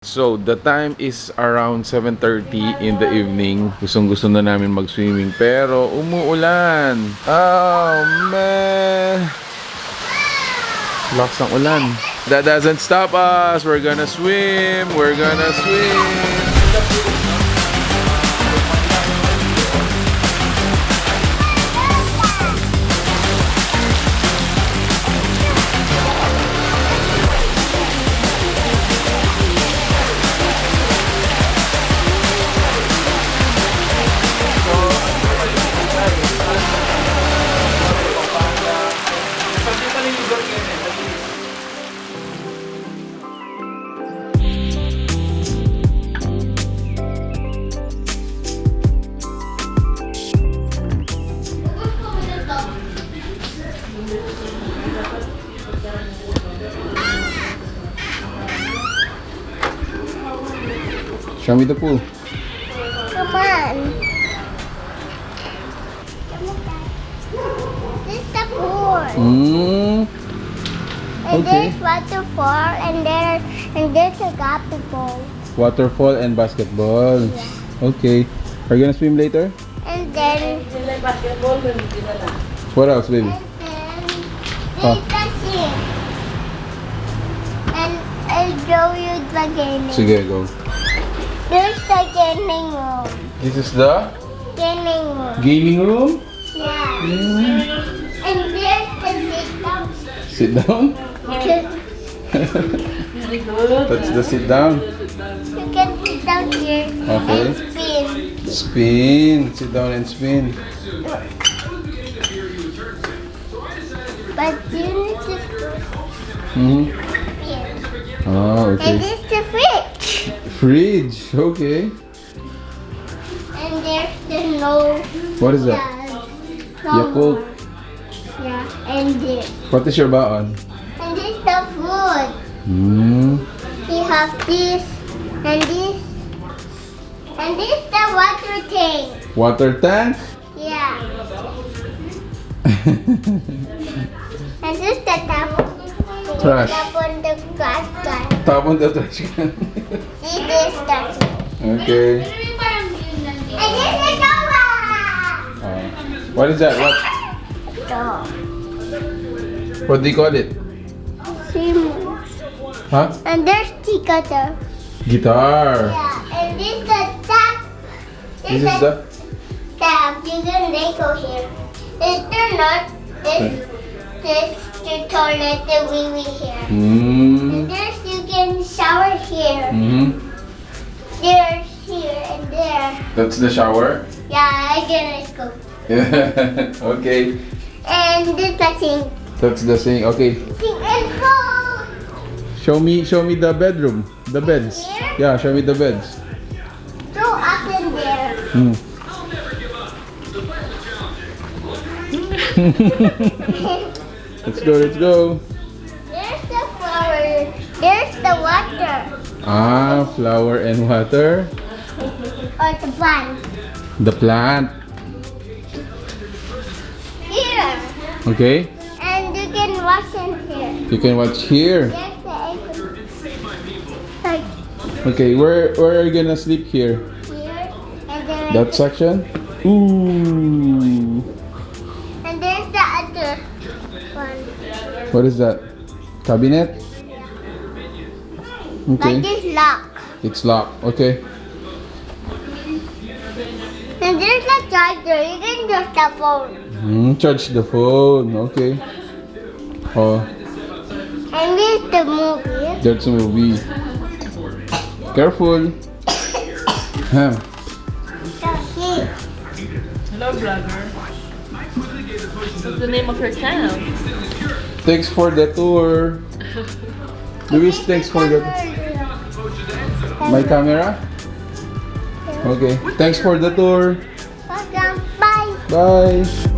So, the time is around 7:30 in the evening. Gustong-gusto na namin mag-swimming pero umuulan. Oh, man. Lakas ng ulan. That doesn't stop us. We're gonna swim. We're gonna swim. Show me the pool. Come on. This is the pool. And Okay. there's waterfall and there's a gappy ball. Waterfall and basketball. Yeah. Okay. Are you gonna swim later? And then What else, baby? there's the sink. And I'll show you the gaming. Sige, go. There's the gaming room. This is the Gaming room. gaming room. Yeah. And there's the Sit sit down. down. That's the sit down. You can sit down here Okay. and spin. Spin. Sit down and spin. But you need to Mm-hmm. spin. Ah, And okay. this is the fridge. Fridge. Okay. And there's the no. What is that? Yakult. Yeah, and this. What is your baon? And this is the food. We have this and this. And this is the water tank. Water tank. Yeah. And this is the tap. Trash. Tap on the trash can. Top on the trash can. See this trash can. Okay. And this is the What is that? door. What do you call it? Huh? And there's the cutter. Guitar. Yeah, and this is the tap. This is the tap. You can go here. Is there not this the toilet the wee here? And there's you can shower here. There's here and there. That's the shower. Yeah, I can go. Okay. And this the sink. That's the thing. Okay. Sink and food. Show me the bedroom. The beds. Here? Yeah, show me the beds. Go up in there. Let's go, let's go. There's the flower. There's the water. Ah, flower and water. Or the plant. The plant. Here. Okay. And you can wash in here. You can watch here. There's the aircon. Okay, where are you gonna sleep here? Here. And then That section? Ooh. and there's the other one. What is that? Cabinet? But Okay. it's locked. It's locked. Okay. And there's a charger. You can use the phone. Charge the phone. Okay. Oh, And this is the movie. that's a movie. Careful. Huh. The key. Hello, vlogger. What's the name of your channel? Thanks for the tour. Luis, thanks for the my camera. Okay. Thanks for the tour. Welcome. Bye. Bye.